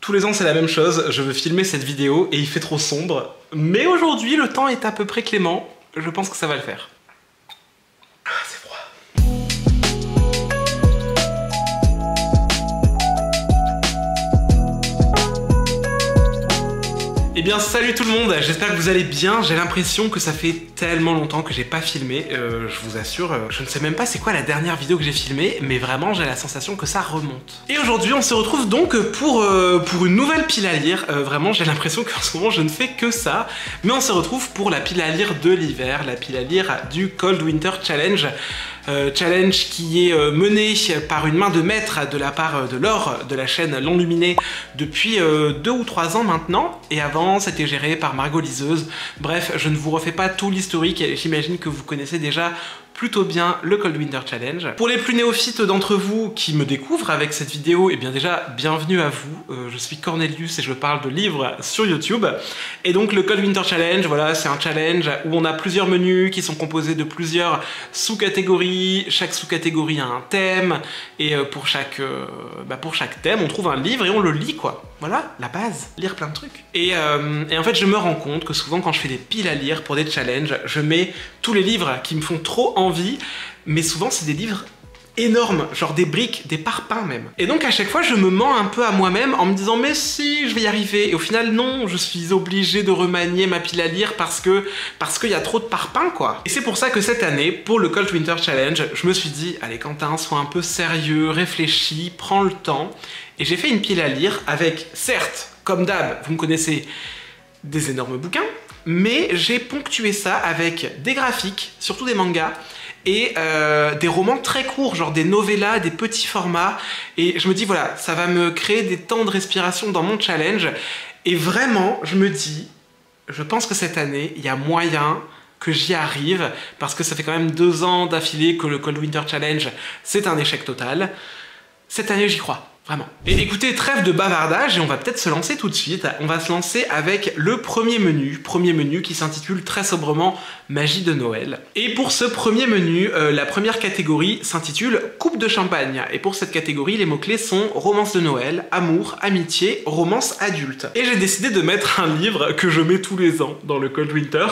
Tous les ans c'est la même chose, je veux filmer cette vidéo et il fait trop sombre. Mais aujourd'hui le temps est à peu près clément, je pense que ça va le faire. Ah, c'est froid. Eh bien salut tout le monde, j'espère que vous allez bien. J'ai l'impression que ça fait tellement longtemps que j'ai pas filmé, je vous assure, je ne sais même pas c'est quoi la dernière vidéo que j'ai filmée, mais vraiment j'ai la sensation que ça remonte. Et aujourd'hui on se retrouve donc pour une nouvelle pile à lire, vraiment j'ai l'impression qu'en ce moment je ne fais que ça, mais on se retrouve pour la pile à lire de l'hiver, la pile à lire du Cold Winter Challenge. Challenge qui est mené par une main de maître de la part de Laure de la chaîne L'Enluminé depuis 2 ou 3 ans maintenant, et avant c'était géré par Margot Liseuse. Bref, je ne vous refais pas tout l'historique, j'imagine que vous connaissez déjà plutôt bien le Cold Winter Challenge. Pour les plus néophytes d'entre vous qui me découvrent avec cette vidéo, et bien déjà, bienvenue à vous. Je suis Cornelius et je parle de livres sur YouTube. Et donc le Cold Winter Challenge, voilà, c'est un challenge où on a plusieurs menus qui sont composés de plusieurs sous-catégories. Chaque sous-catégorie a un thème, et pour chaque thème, on trouve un livre et on le lit, quoi. Voilà, la base, lire plein de trucs. Et en fait, je me rends compte que souvent quand je fais des piles à lire pour des challenges, je mets tous les livres qui me font trop envie, mais souvent c'est des livres énormes, genre des briques, des parpaings même. Et donc à chaque fois je me mens un peu à moi-même en me disant mais si, je vais y arriver, et au final non, je suis obligé de remanier ma pile à lire parce qu'il y a trop de parpaings, quoi. Et c'est pour ça que cette année, pour le Cold Winter Challenge, je me suis dit allez Quentin, sois un peu sérieux, réfléchis, prends le temps, et j'ai fait une pile à lire avec, certes, comme d'hab, vous me connaissez, des énormes bouquins, mais j'ai ponctué ça avec des graphiques, surtout des mangas, et des romans très courts, genre des novellas, des petits formats, et je me dis voilà, ça va me créer des temps de respiration dans mon challenge, et vraiment, je me dis, je pense que cette année, il y a moyen que j'y arrive, parce que ça fait quand même 2 ans d'affilée que le Cold Winter Challenge, c'est un échec total. Cette année, j'y crois. Vraiment. Et écoutez, trêve de bavardage, et on va peut-être se lancer tout de suite. On va se lancer avec le premier menu qui s'intitule très sobrement Magie de Noël. Et pour ce premier menu, la première catégorie s'intitule Coupe de champagne. Et pour cette catégorie, les mots-clés sont romance de Noël, amour, amitié, romance adulte. Et j'ai décidé de mettre un livre que je mets tous les ans dans le Cold Winter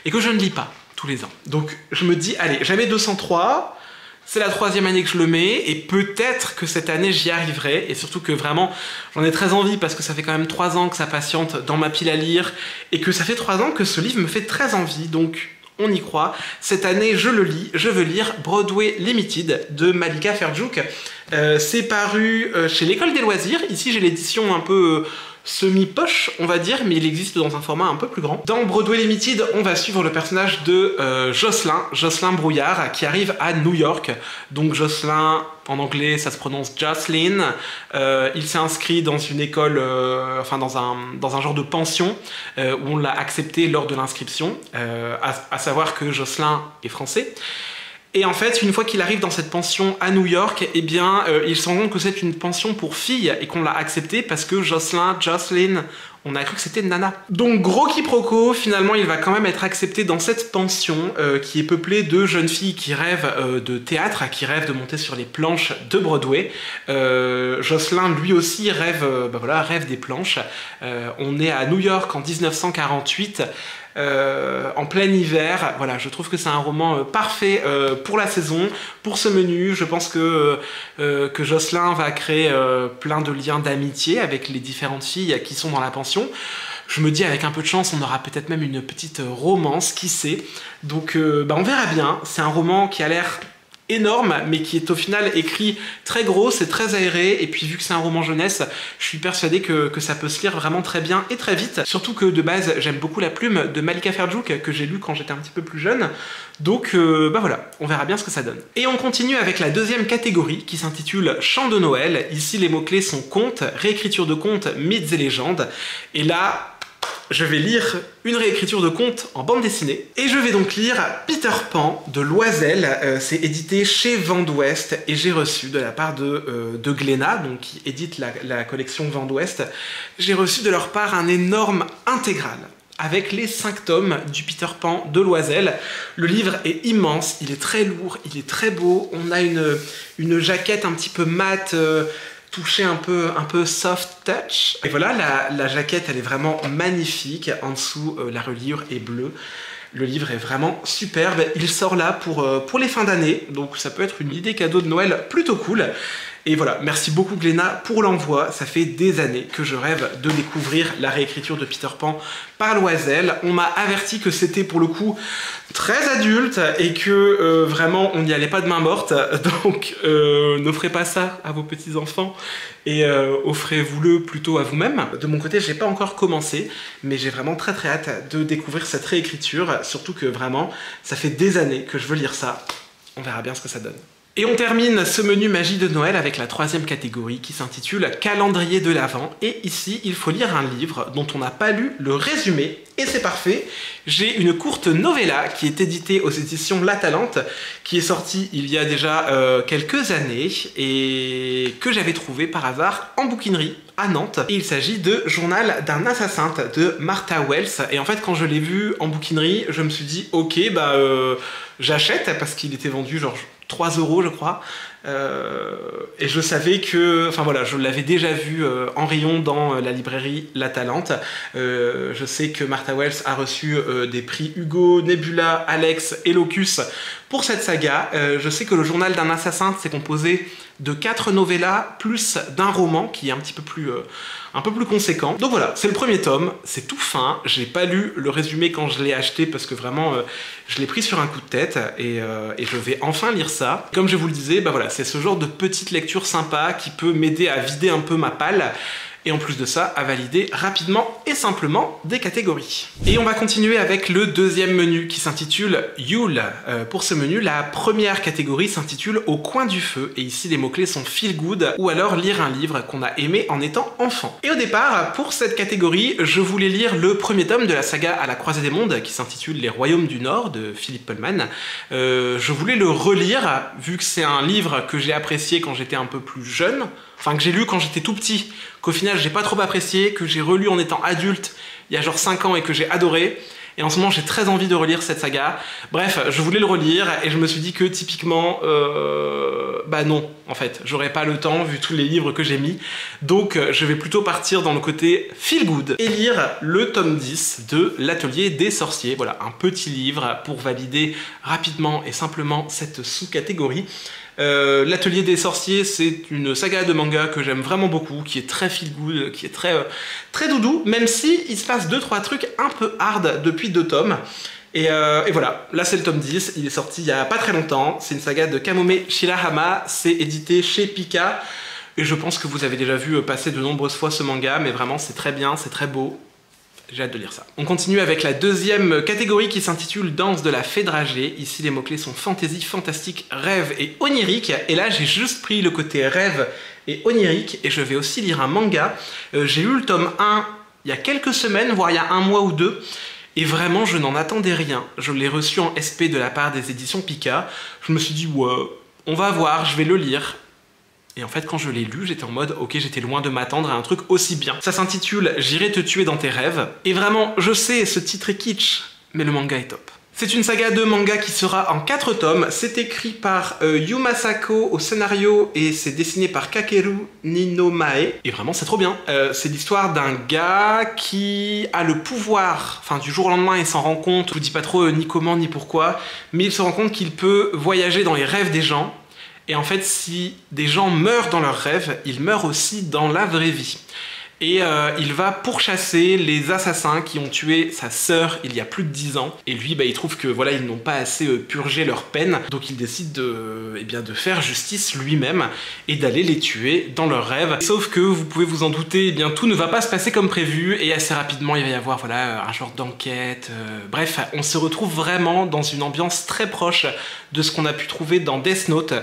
et que je ne lis pas tous les ans. Donc je me dis, allez, j'avais 203. C'est la 3e année que je le mets, et peut-être que cette année j'y arriverai, et surtout que vraiment j'en ai très envie parce que ça fait quand même 3 ans que ça patiente dans ma pile à lire, et que ça fait 3 ans que ce livre me fait très envie, donc on y croit. Cette année je le lis, je veux lire Broadway Limited de Malika Ferjouk. C'est paru chez l'École des Loisirs, ici j'ai l'édition un peu semi-poche, on va dire, mais il existe dans un format un peu plus grand. Dans Broadway Limited, on va suivre le personnage de Jocelyn Brouillard, qui arrive à New York. Donc Jocelyn, en anglais, ça se prononce Jocelyn. Il s'est inscrit dans une école, enfin dans un genre de pension, où on l'a accepté lors de l'inscription, à savoir que Jocelyn est français. Et en fait, une fois qu'il arrive dans cette pension à New York, eh bien, il se rend compte que c'est une pension pour filles et qu'on l'a accepté parce que Jocelyn, on a cru que c'était Nana. Donc gros quiproquo, finalement il va quand même être accepté dans cette pension qui est peuplée de jeunes filles qui rêvent de théâtre, qui rêvent de monter sur les planches de Broadway. Jocelyn lui aussi rêve des planches. On est à New York en 1948. En plein hiver, voilà, je trouve que c'est un roman parfait pour la saison, pour ce menu. Je pense que Jocelyn va créer plein de liens d'amitié avec les différentes filles qui sont dans la pension. Je me dis, avec un peu de chance, on aura peut-être même une petite romance, qui sait. Donc on verra bien. C'est un roman qui a l'air énorme, mais qui est au final écrit très gros, c'est très aéré, et puis vu que c'est un roman jeunesse, je suis persuadé que ça peut se lire vraiment très bien et très vite, surtout que de base j'aime beaucoup la plume de Malika Ferjouk que j'ai lu quand j'étais un petit peu plus jeune, donc voilà, on verra bien ce que ça donne. Et on continue avec la 2e catégorie qui s'intitule Chant de Noël. Ici les mots-clés sont contes, réécriture de contes, mythes et légendes, et là je vais lire une réécriture de contes en bande dessinée. Et je vais donc lire Peter Pan de Loisel. C'est édité chez Vent d'Ouest et j'ai reçu de la part de Glénat, donc qui édite la collection Vent d'Ouest, j'ai reçu de leur part un énorme intégral avec les 5 tomes du Peter Pan de Loisel. Le livre est immense, il est très lourd, il est très beau. On a une jaquette un petit peu mate, toucher un peu soft touch. Et voilà, la jaquette, elle est vraiment magnifique. En dessous, la reliure est bleue. Le livre est vraiment superbe. Il sort là pour les fins d'année, donc ça peut être une idée cadeau de Noël plutôt cool. Et voilà, merci beaucoup Glénat pour l'envoi. Ça fait des années que je rêve de découvrir la réécriture de Peter Pan par Loisel. On m'a averti que c'était pour le coup très adulte et que vraiment on n'y allait pas de main morte. Donc n'offrez pas ça à vos petits-enfants et offrez-vous-le plutôt à vous-même. De mon côté, j'ai pas encore commencé, mais j'ai vraiment très hâte de découvrir cette réécriture. Surtout que vraiment, ça fait des années que je veux lire ça. On verra bien ce que ça donne. Et on termine ce menu magie de Noël avec la troisième catégorie qui s'intitule Calendrier de l'Avent. Et ici, il faut lire un livre dont on n'a pas lu le résumé. Et c'est parfait, j'ai une courte novella qui est éditée aux éditions La Talente, qui est sortie il y a déjà quelques années et que j'avais trouvé par hasard en bouquinerie à Nantes. Et il s'agit de Journal d'un assassin de Martha Wells. Et en fait, quand je l'ai vu en bouquinerie, je me suis dit, ok, bah j'achète parce qu'il était vendu genre 3 € je crois, et je savais que, enfin voilà, je l'avais déjà vu en rayon dans la librairie La Talente. Je sais que Martha Wells a reçu des prix Hugo, Nebula, Alex et Locus pour cette saga. Je sais que le Journal d'un assassin s'est composé de 4 novellas plus d'un roman qui est un peu plus conséquent. Donc voilà, c'est le premier tome, c'est tout fin. J'ai pas lu le résumé quand je l'ai acheté parce que vraiment je l'ai pris sur un coup de tête et je vais enfin lire ça. Comme je vous le disais, bah voilà, c'est ce genre de petite lecture sympa qui peut m'aider à vider un peu ma palle. Et en plus de ça, à valider rapidement et simplement des catégories. Et on va continuer avec le deuxième menu qui s'intitule Yule. Pour ce menu, la première catégorie s'intitule Au coin du feu. Et ici, les mots-clés sont feel good ou alors lire un livre qu'on a aimé en étant enfant. Et au départ, pour cette catégorie, je voulais lire le premier tome de la saga À la croisée des mondes qui s'intitule Les Royaumes du Nord de Philippe Pullman. Je voulais le relire vu que c'est un livre que j'ai apprécié quand j'étais un peu plus jeune. Enfin, que j'ai lu quand j'étais tout petit, qu'au final j'ai pas trop apprécié, que j'ai relu en étant adulte il y a genre 5 ans et que j'ai adoré. Et en ce moment j'ai très envie de relire cette saga. Bref, je voulais le relire et je me suis dit que typiquement, bah non, en fait, j'aurais pas le temps vu tous les livres que j'ai mis. Donc je vais plutôt partir dans le côté feel good et lire le tome 10 de L'Atelier des Sorciers. Voilà, un petit livre pour valider rapidement et simplement cette sous-catégorie. L'Atelier des Sorciers, c'est une saga de manga que j'aime vraiment beaucoup, qui est très feel good, qui est très doudou, même si il se passe 2-3 trucs un peu hard depuis 2 tomes. Et voilà, là c'est le tome 10, il est sorti il y a pas très longtemps, c'est une saga de Kamome Shirahama, c'est édité chez Pika, et je pense que vous avez déjà vu passer de nombreuses fois ce manga, mais vraiment c'est très bien, c'est très beau. J'ai hâte de lire ça. On continue avec la deuxième catégorie qui s'intitule Danse de la Fée Dragée. Ici, les mots-clés sont fantasy, fantastique, rêve et onirique. Et là, j'ai juste pris le côté rêve et onirique et je vais aussi lire un manga. J'ai lu le tome 1 il y a quelques semaines, voire il y a 1 mois ou 2. Et vraiment, je n'en attendais rien. Je l'ai reçu en SP de la part des éditions Pika. Je me suis dit, ouais, on va voir, je vais le lire. Et en fait, quand je l'ai lu, j'étais en mode, ok, j'étais loin de m'attendre à un truc aussi bien. Ça s'intitule J'irai te tuer dans tes rêves. Et vraiment, je sais, ce titre est kitsch, mais le manga est top. C'est une saga de manga qui sera en 4 tomes. C'est écrit par Yuma Sako au scénario et c'est dessiné par Kakeru Ninomae. Et vraiment, c'est trop bien. C'est l'histoire d'un gars qui a le pouvoir, enfin du jour au lendemain, il s'en rend compte, je vous dis pas trop ni comment ni pourquoi, mais il se rend compte qu'il peut voyager dans les rêves des gens. Et en fait, si des gens meurent dans leurs rêves, ils meurent aussi dans la vraie vie. Et il va pourchasser les assassins qui ont tué sa sœur il y a plus de 10 ans. Et lui, bah, il trouve que voilà, ils n'ont pas assez purgé leur peine. Donc il décide de faire justice lui-même et d'aller les tuer dans leurs rêves. Sauf que, vous pouvez vous en douter, eh bien, tout ne va pas se passer comme prévu. Et assez rapidement, il va y avoir voilà, un genre d'enquête. Bref, on se retrouve vraiment dans une ambiance très proche de ce qu'on a pu trouver dans Death Note.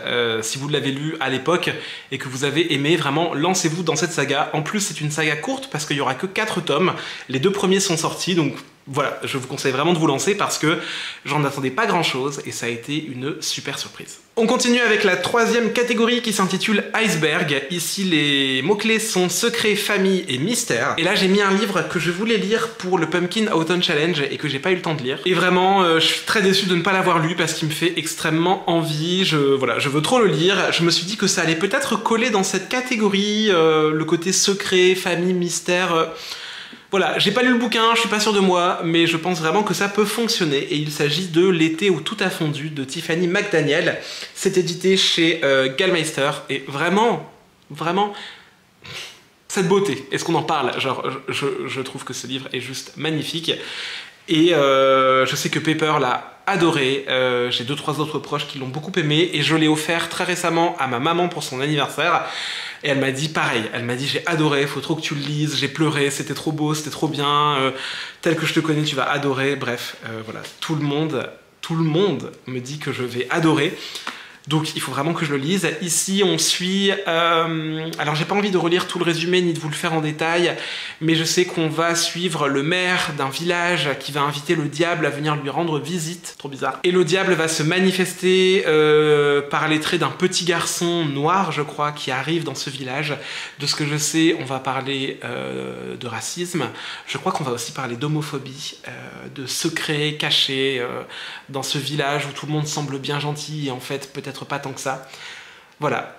Si vous l'avez lu à l'époque et que vous avez aimé, vraiment, lancez-vous dans cette saga. En plus, c'est une saga courte parce qu'il y aura que 4 tomes. Les 2 premiers sont sortis, donc Voilà, je vous conseille vraiment de vous lancer parce que j'en attendais pas grand chose et ça a été une super surprise. On continue avec la troisième catégorie qui s'intitule Iceberg. Ici, les mots-clés sont secret, famille et mystère. Et là, j'ai mis un livre que je voulais lire pour le Pumpkin Autumn Challenge et que j'ai pas eu le temps de lire. Et vraiment, je suis très déçu de ne pas l'avoir lu parce qu'il me fait extrêmement envie. Voilà, je veux trop le lire. Je me suis dit que ça allait peut-être coller dans cette catégorie, le côté secret, famille, mystère. Voilà, j'ai pas lu le bouquin, je suis pas sûr de moi, mais je pense vraiment que ça peut fonctionner. Et il s'agit de L'été où tout a fondu de Tiffany McDaniel. C'est édité chez Gallmeister. Et vraiment, cette beauté, est-ce qu'on en parle? Genre, je trouve que ce livre est juste magnifique. Et je sais que Pepper l'a adoré, j'ai 2-3 autres proches qui l'ont beaucoup aimé, et je l'ai offert très récemment à ma maman pour son anniversaire. Et elle m'a dit pareil, elle m'a dit j'ai adoré, faut trop que tu le lises, j'ai pleuré, c'était trop beau, c'était trop bien, tel que je te connais tu vas adorer, bref, voilà, tout le monde me dit que je vais adorer. Donc il faut vraiment que je le lise. Ici on suit... alors j'ai pas envie de relire tout le résumé ni de vous le faire en détail, mais je sais qu'on va suivre le maire d'un village qui va inviter le diable à venir lui rendre visite. Trop bizarre. Et le diable va se manifester par les traits d'un petit garçon noir, je crois, qui arrive dans ce village. De ce que je sais, on va parler de racisme. Je crois qu'on va aussi parler d'homophobie, de secrets cachés dans ce village où tout le monde semble bien gentil et en fait peut-être pas tant que ça. Voilà.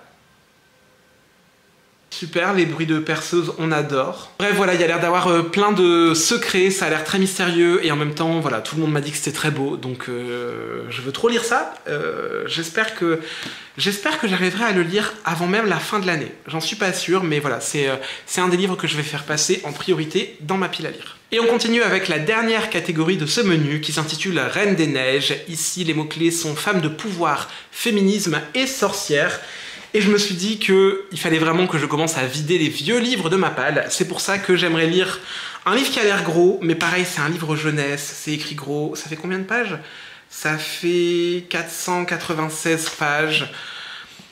Super, les bruits de perceuse, on adore. Bref, voilà, il y a l'air d'avoir plein de secrets, ça a l'air très mystérieux, et en même temps, voilà, tout le monde m'a dit que c'était très beau, donc je veux trop lire ça. J'espère que j'arriverai à le lire avant même la fin de l'année. J'en suis pas sûr, mais voilà, c'est un des livres que je vais faire passer en priorité dans ma pile à lire. Et on continue avec la dernière catégorie de ce menu qui s'intitule Reine des Neiges. Ici, les mots-clés sont femme de pouvoir, féminisme et sorcière. Et je me suis dit qu'il fallait vraiment que je commence à vider les vieux livres de ma palle. C'est pour ça que j'aimerais lire un livre qui a l'air gros, mais pareil, c'est un livre jeunesse, c'est écrit gros. Ça fait combien de pages? Ça fait 496 pages.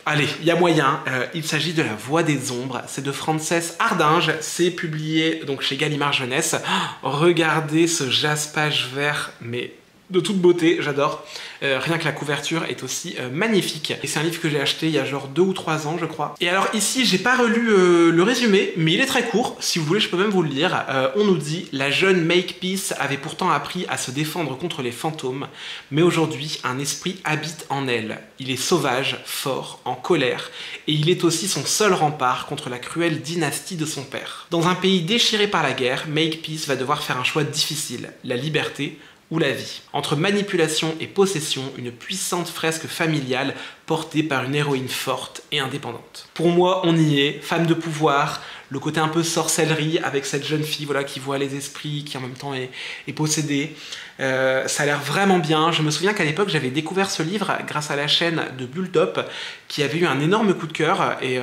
Allez, il y a moyen. Il s'agit de La Voix des Ombres. C'est de Frances Hardinge. C'est publié donc chez Gallimard Jeunesse. Oh, regardez ce jaspage vert, mais de toute beauté, j'adore. Rien que la couverture est aussi magnifique. Et c'est un livre que j'ai acheté il y a genre 2 ou 3 ans, je crois. Et alors ici, j'ai pas relu le résumé, mais il est très court. Si vous voulez, je peux même vous le lire. On nous dit « La jeune Makepeace avait pourtant appris à se défendre contre les fantômes, mais aujourd'hui, un esprit habite en elle. Il est sauvage, fort, en colère, et il est aussi son seul rempart contre la cruelle dynastie de son père. Dans un pays déchiré par la guerre, Makepeace va devoir faire un choix difficile, la liberté ou la vie. Entre manipulation et possession, une puissante fresque familiale portée par une héroïne forte et indépendante. Pour moi, on y est, femme de pouvoir, le côté un peu sorcellerie avec cette jeune fille voilà, qui voit les esprits, qui en même temps est possédée. Ça a l'air vraiment bien. Je me souviens qu'à l'époque, j'avais découvert ce livre grâce à la chaîne de Bulltop, qui avait eu un énorme coup de cœur et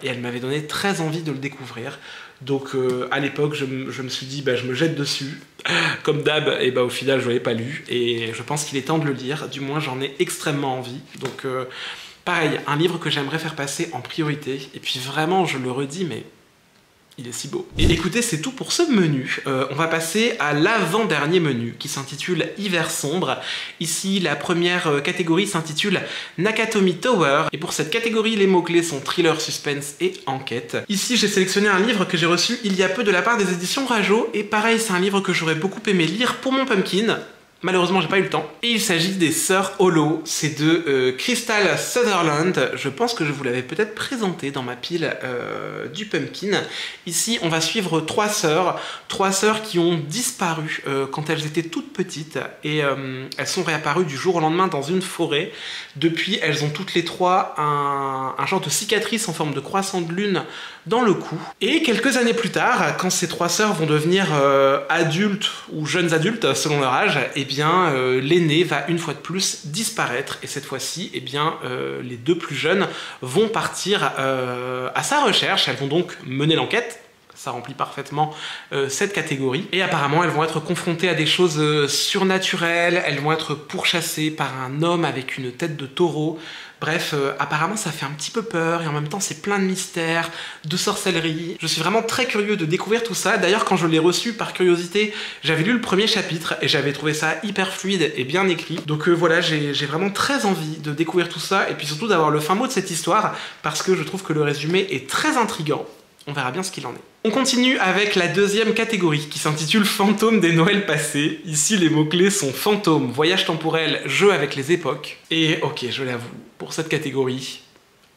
elle m'avait donné très envie de le découvrir. Donc à l'époque, je me suis dit, bah, je me jette dessus. Comme d'hab, et bah, au final, je ne l'avais pas lu. Et je pense qu'il est temps de le lire. Du moins, j'en ai extrêmement envie. Donc pareil, un livre que j'aimerais faire passer en priorité. Et puis vraiment, je le redis, mais il est si beau. Et écoutez, c'est tout pour ce menu. On va passer à l'avant-dernier menu qui s'intitule Hiver sombre. Ici, la première catégorie s'intitule Nakatomi Tower. Et pour cette catégorie, les mots-clés sont thriller, suspense et enquête. Ici, j'ai sélectionné un livre que j'ai reçu il y a peu de la part des éditions Rajo. Et pareil, c'est un livre que j'aurais beaucoup aimé lire pour mon pumpkin. Malheureusement, j'ai pas eu le temps. Et il s'agit des Sœurs Hollow. C'est de Crystal Sutherland. Je pense que je vous l'avais peut-être présenté dans ma pile du pumpkin. Ici, on va suivre 3 sœurs. 3 sœurs qui ont disparu quand elles étaient toutes petites. Et elles sont réapparues du jour au lendemain dans une forêt. Depuis, elles ont toutes les 3 un genre de cicatrice en forme de croissant de lune dans le cou. Et quelques années plus tard, quand ces 3 sœurs vont devenir adultes ou jeunes adultes selon leur âge, eh bien l'aînée va une fois de plus disparaître. Et cette fois-ci, eh bien les 2 plus jeunes vont partir à sa recherche. Elles vont donc mener l'enquête. ça remplit parfaitement cette catégorie. Et apparemment, elles vont être confrontées à des choses surnaturelles, elles vont être pourchassées par un homme avec une tête de taureau. Bref, apparemment ça fait un petit peu peur et en même temps c'est plein de mystères, de sorcellerie. Je suis vraiment très curieux de découvrir tout ça. D'ailleurs, quand je l'ai reçu par curiosité, j'avais lu le premier chapitre et j'avais trouvé ça hyper fluide et bien écrit. Donc voilà, j'ai vraiment très envie de découvrir tout ça et puis surtout d'avoir le fin mot de cette histoire parce que je trouve que le résumé est très intriguant. On verra bien ce qu'il en est. On continue avec la deuxième catégorie qui s'intitule Fantômes des Noëls passés. Ici, les mots-clés sont fantômes, voyage temporel, jeu avec les époques. Et ok, je l'avoue, pour cette catégorie,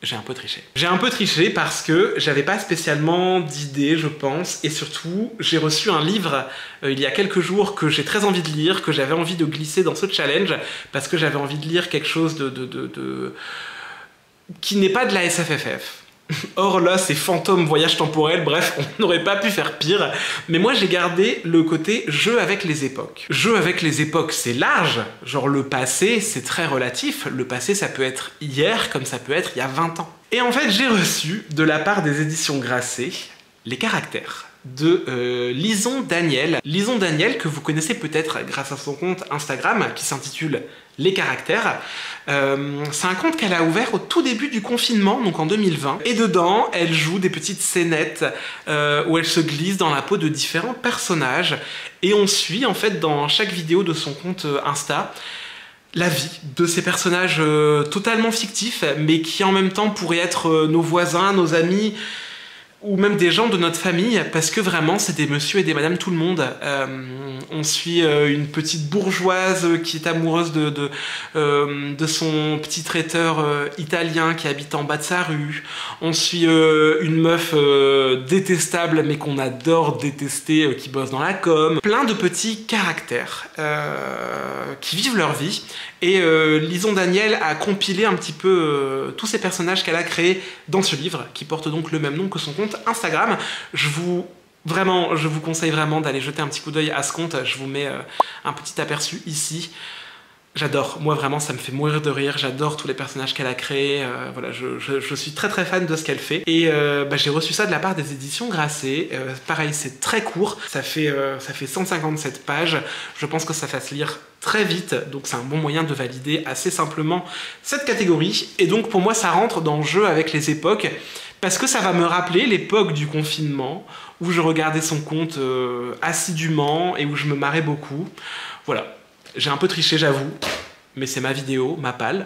j'ai un peu triché. J'ai un peu triché parce que j'avais pas spécialement d'idées, je pense, et surtout, j'ai reçu un livre il y a quelques jours que j'ai très envie de lire, que j'avais envie de glisser dans ce challenge, parce que j'avais envie de lire quelque chose qui n'est pas de la SFFF. Or là, c'est fantôme, voyage temporel, bref, on n'aurait pas pu faire pire. Mais moi, j'ai gardé le côté jeu avec les époques. Jeu avec les époques, c'est large. Genre le passé, c'est très relatif. Le passé, ça peut être hier, comme ça peut être il y a 20 ans. Et en fait, j'ai reçu, de la part des éditions Grasset, les caractères de Lison Daniel. Lison Daniel, que vous connaissez peut-être grâce à son compte Instagram, qui s'intitule Les Caractères. C'est un compte qu'elle a ouvert au tout début du confinement, donc en 2020. Et dedans, elle joue des petites scénettes où elle se glisse dans la peau de différents personnages. Et on suit, en fait, dans chaque vidéo de son compte Insta, la vie de ces personnages totalement fictifs, mais qui en même temps pourraient être nos voisins, nos amis, ou même des gens de notre famille, parce que vraiment c'est des monsieur et des madame tout le monde. On suit une petite bourgeoise qui est amoureuse de son petit traiteur italien qui habite en bas de sa rue. On suit une meuf détestable mais qu'on adore détester, qui bosse dans la com. Plein de petits caractères qui vivent leur vie. Et Lison Daniel a compilé un petit peu tous ces personnages qu'elle a créés dans ce livre, qui porte donc le même nom que son compte Instagram. Je vous conseille vraiment d'aller jeter un petit coup d'œil à ce compte. Je vous mets un petit aperçu ici. J'adore, moi vraiment ça me fait mourir de rire, j'adore tous les personnages qu'elle a créés, voilà, je suis très très fan de ce qu'elle fait. Et j'ai reçu ça de la part des éditions Grasset, pareil c'est très court, ça fait 157 pages, je pense que ça va se lire très vite, donc c'est un bon moyen de valider assez simplement cette catégorie. Et donc pour moi ça rentre dans le jeu avec les époques, parce que ça va me rappeler l'époque du confinement, où je regardais son compte assidûment et où je me marrais beaucoup, voilà. J'ai un peu triché, j'avoue, mais c'est ma vidéo, ma palle,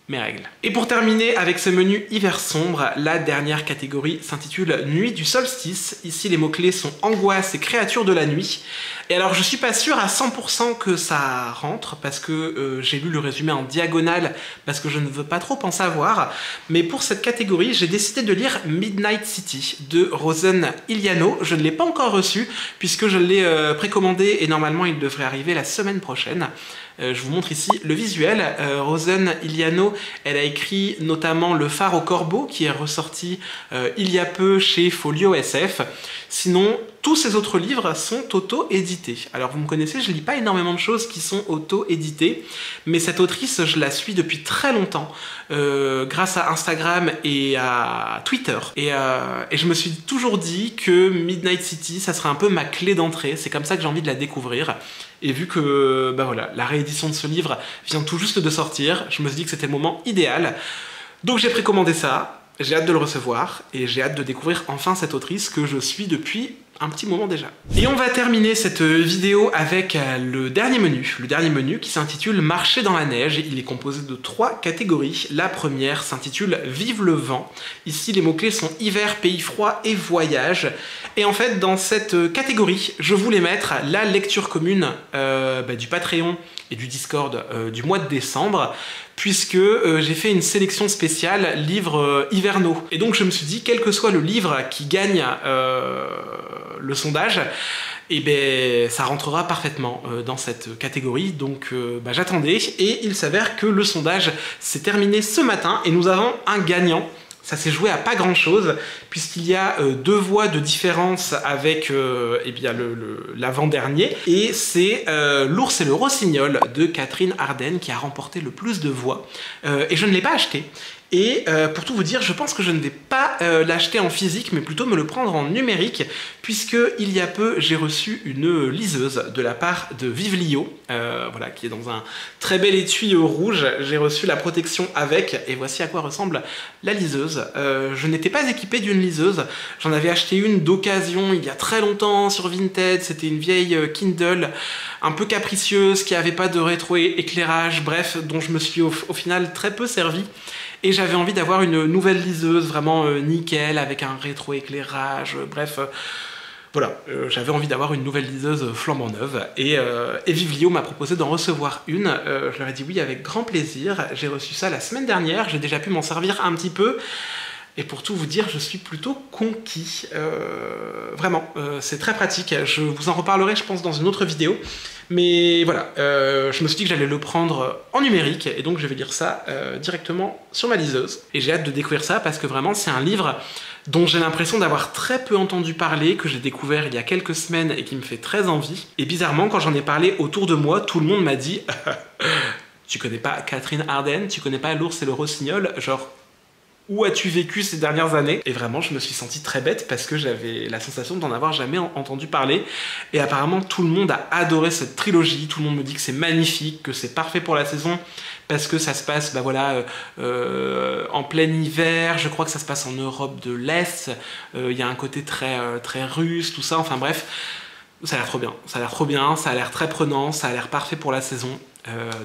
mes règles. Et pour terminer avec ce menu hiver sombre, la dernière catégorie s'intitule Nuit du solstice. Ici, les mots-clés sont angoisse et créatures de la nuit. Et alors, je suis pas sûr à 100% que ça rentre, parce que j'ai lu le résumé en diagonale, parce que je ne veux pas trop en savoir. Mais pour cette catégorie, j'ai décidé de lire Midnight City de Rosen Iliano. Je ne l'ai pas encore reçu, puisque je l'ai précommandé, et normalement, il devrait arriver la semaine prochaine. Je vous montre ici le visuel. Rosen Iliano, elle a écrit notamment Le Phare au Corbeau, qui est ressorti il y a peu chez Folio SF. Sinon, tous ces autres livres sont auto-édités. Alors vous me connaissez, je lis pas énormément de choses qui sont auto-éditées, mais cette autrice, je la suis depuis très longtemps, grâce à Instagram et à Twitter. Et je me suis toujours dit que Midnight City, ça serait un peu ma clé d'entrée, c'est comme ça que j'ai envie de la découvrir. Et vu que voilà, la réédition de ce livre vient tout juste de sortir, je me suis dit que c'était le moment idéal. Donc j'ai précommandé ça, j'ai hâte de le recevoir, et j'ai hâte de découvrir enfin cette autrice que je suis depuis un petit moment déjà. Et on va terminer cette vidéo avec le dernier menu qui s'intitule Marcher dans la neige. Il est composé de 3 catégories. La première s'intitule Vive le vent. Ici, les mots-clés sont hiver, pays froid et voyage. Et en fait, dans cette catégorie, je voulais mettre la lecture commune du Patreon et du Discord du mois de décembre, puisque j'ai fait une sélection spéciale livres hivernaux. Et donc je me suis dit, quel que soit le livre qui gagne le sondage, et ben ça rentrera parfaitement dans cette catégorie. Donc j'attendais, et il s'avère que le sondage s'est terminé ce matin, et nous avons un gagnant. Ça s'est joué à pas grand chose, puisqu'il y a 2 voix de différence avec l'avant-dernier, et c'est L'ours et le rossignol de Catherine Arden qui a remporté le plus de voix, et je ne l'ai pas acheté. Et pour tout vous dire, je pense que je ne vais pas l'acheter en physique, mais plutôt me le prendre en numérique, puisque il y a peu, j'ai reçu une liseuse de la part de Vivlio, voilà, qui est dans un très bel étui rouge. J'ai reçu la protection avec, et voici à quoi ressemble la liseuse. Je n'étais pas équipé d'une liseuse, j'en avais acheté une d'occasion il y a très longtemps sur Vinted. C'était une vieille Kindle un peu capricieuse, qui n'avait pas de rétro-éclairage, bref, dont je me suis au final très peu servi. Et j'avais envie d'avoir une nouvelle liseuse vraiment nickel, avec un rétro-éclairage, bref, voilà, j'avais envie d'avoir une nouvelle liseuse flambant neuve, et Vivlio m'a proposé d'en recevoir une. Je leur ai dit oui avec grand plaisir. J'ai reçu ça la semaine dernière, j'ai déjà pu m'en servir un petit peu, et pour tout vous dire, je suis plutôt conquis. Vraiment, c'est très pratique. Je vous en reparlerai, je pense, dans une autre vidéo. Mais voilà, je me suis dit que j'allais le prendre en numérique, et donc je vais lire ça directement sur ma liseuse. Et j'ai hâte de découvrir ça, parce que vraiment, c'est un livre dont j'ai l'impression d'avoir très peu entendu parler, que j'ai découvert il y a quelques semaines et qui me fait très envie. Et bizarrement, quand j'en ai parlé autour de moi, tout le monde m'a dit « Tu connais pas Catherine Arden? Tu connais pas L'Ours et le Rossignol ?» Genre, où as-tu vécu ces dernières années? Et vraiment, je me suis senti très bête parce que j'avais la sensation d'en avoir jamais entendu parler. Et apparemment, tout le monde a adoré cette trilogie. Tout le monde me dit que c'est magnifique, que c'est parfait pour la saison, parce que ça se passe, bah voilà, en plein hiver. Je crois que ça se passe en Europe de l'Est. Il y a un côté très russe, tout ça. Enfin bref, ça a l'air trop bien. Ça a l'air trop bien, ça a l'air très prenant, ça a l'air parfait pour la saison.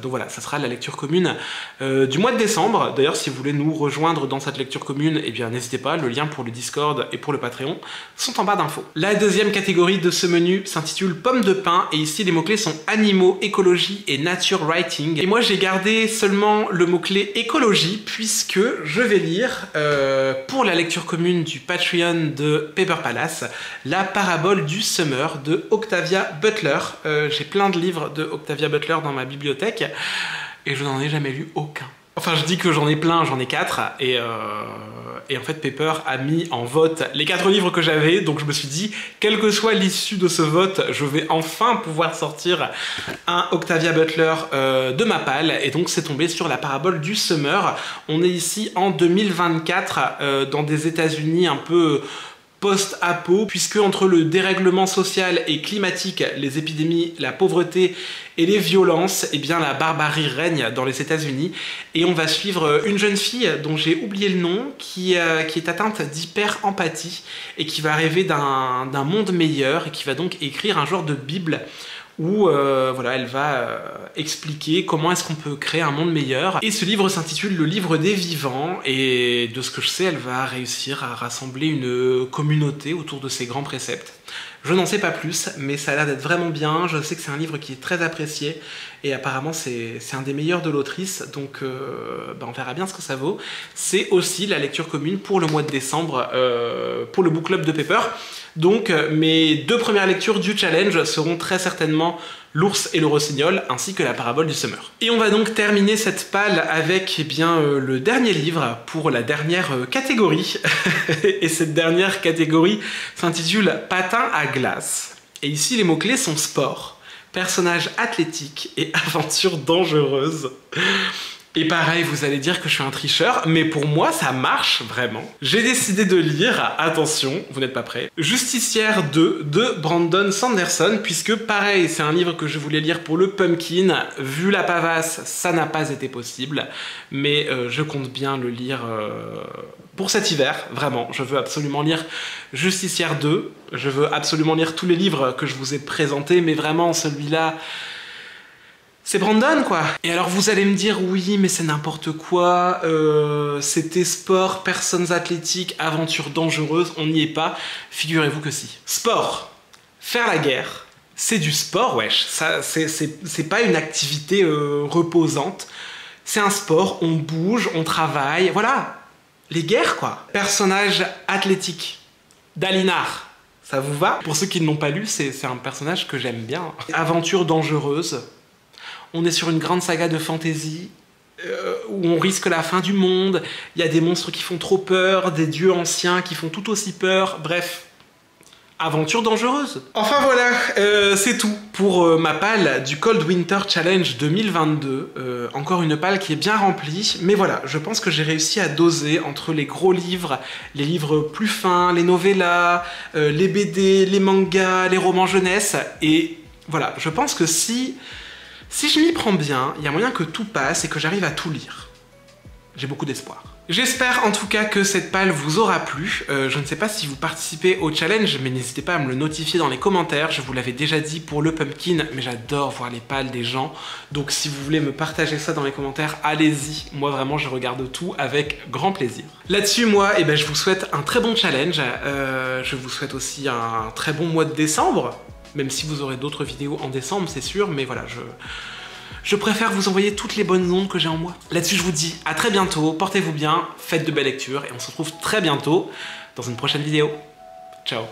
Donc voilà, ça sera la lecture commune du mois de décembre. D'ailleurs, si vous voulez nous rejoindre dans cette lecture commune, eh bien n'hésitez pas, le lien pour le Discord et pour le Patreon sont en barre d'infos. La deuxième catégorie de ce menu s'intitule Pommes de pain, et ici les mots-clés sont animaux, écologie et nature writing. Et moi j'ai gardé seulement le mot-clé écologie, puisque je vais lire, pour la lecture commune du Patreon de Paper Palace, La parabole du Summer de Octavia Butler. J'ai plein de livres de Octavia Butler dans ma bibliothèque, et je n'en ai jamais lu aucun. Enfin, je dis que j'en ai plein, j'en ai 4, et en fait Paper a mis en vote les 4 livres que j'avais, donc je me suis dit, quelle que soit l'issue de ce vote, je vais enfin pouvoir sortir un Octavia Butler de ma palle, et donc c'est tombé sur La parabole du Summer. On est ici en 2024, dans des États-Unis un peu post-apo, puisque entre le dérèglement social et climatique, les épidémies, la pauvreté et les violences, eh bien la barbarie règne dans les États-Unis. Et on va suivre une jeune fille dont j'ai oublié le nom, qui est atteinte d'hyper-empathie et qui va rêver d'un monde meilleur, et qui va donc écrire un genre de Bible où voilà, elle va expliquer comment est-ce qu'on peut créer un monde meilleur. Et ce livre s'intitule Le livre des vivants, et de ce que je sais, elle va réussir à rassembler une communauté autour de ses grands préceptes. Je n'en sais pas plus, mais ça a l'air d'être vraiment bien. Je sais que c'est un livre qui est très apprécié, et apparemment c'est un des meilleurs de l'autrice, donc on verra bien ce que ça vaut. C'est aussi la lecture commune pour le mois de décembre, pour le book club de Paper. Donc mes 2 premières lectures du challenge seront très certainement L'Ours et le Rossignol, ainsi que La parabole du Summer. Et on va donc terminer cette palle avec le dernier livre pour la dernière catégorie. Et cette dernière catégorie s'intitule Patin à glace. Et ici les mots-clés sont sport, personnage athlétique et aventure dangereuse. Et pareil, vous allez dire que je suis un tricheur, mais pour moi, ça marche vraiment. J'ai décidé de lire, attention, vous n'êtes pas prêts, Justicière 2 de Brandon Sanderson, puisque pareil, c'est un livre que je voulais lire pour le Pumpkin. Vu la pavasse, ça n'a pas été possible, mais je compte bien le lire pour cet hiver, vraiment. Je veux absolument lire Justicière 2, je veux absolument lire tous les livres que je vous ai présentés, mais vraiment, celui-là... c'est Brandon, quoi. Et alors vous allez me dire, oui, mais c'est n'importe quoi, c'était sport, personnes athlétiques, aventure dangereuse, on n'y est pas. Figurez-vous que si. Sport, faire la guerre, c'est du sport, wesh. Ça, c'est pas une activité reposante. C'est un sport, on bouge, on travaille, voilà. Les guerres, quoi. Personnage athlétique, Dalinar. Ça vous va? Pour ceux qui ne l'ont pas lu, c'est un personnage que j'aime bien. Aventure dangereuse. On est sur une grande saga de fantasy où on risque la fin du monde. Il y a des monstres qui font trop peur, des dieux anciens qui font tout aussi peur. Bref, Aventure dangereuse. Enfin voilà, c'est tout pour ma palle du Cold Winter Challenge 2022. Encore une palle qui est bien remplie, mais voilà, je pense que j'ai réussi à doser entre les gros livres, les livres plus fins, les novellas, les BD, les mangas, les romans jeunesse, et voilà, je pense que si je m'y prends bien, il y a moyen que tout passe et que j'arrive à tout lire. J'ai beaucoup d'espoir. J'espère en tout cas que cette palle vous aura plu. Je ne sais pas si vous participez au challenge, mais n'hésitez pas à me le notifier dans les commentaires. Je vous l'avais déjà dit pour le pumpkin, mais j'adore voir les palles des gens. Donc si vous voulez me partager ça dans les commentaires, allez-y. Moi vraiment, je regarde tout avec grand plaisir. Là-dessus, moi, je vous souhaite un très bon challenge. Je vous souhaite aussi un très bon mois de décembre. Même si vous aurez d'autres vidéos en décembre, c'est sûr. Mais voilà, je préfère vous envoyer toutes les bonnes ondes que j'ai en moi. Là-dessus, je vous dis à très bientôt, portez-vous bien, faites de belles lectures, et on se retrouve très bientôt dans une prochaine vidéo. Ciao.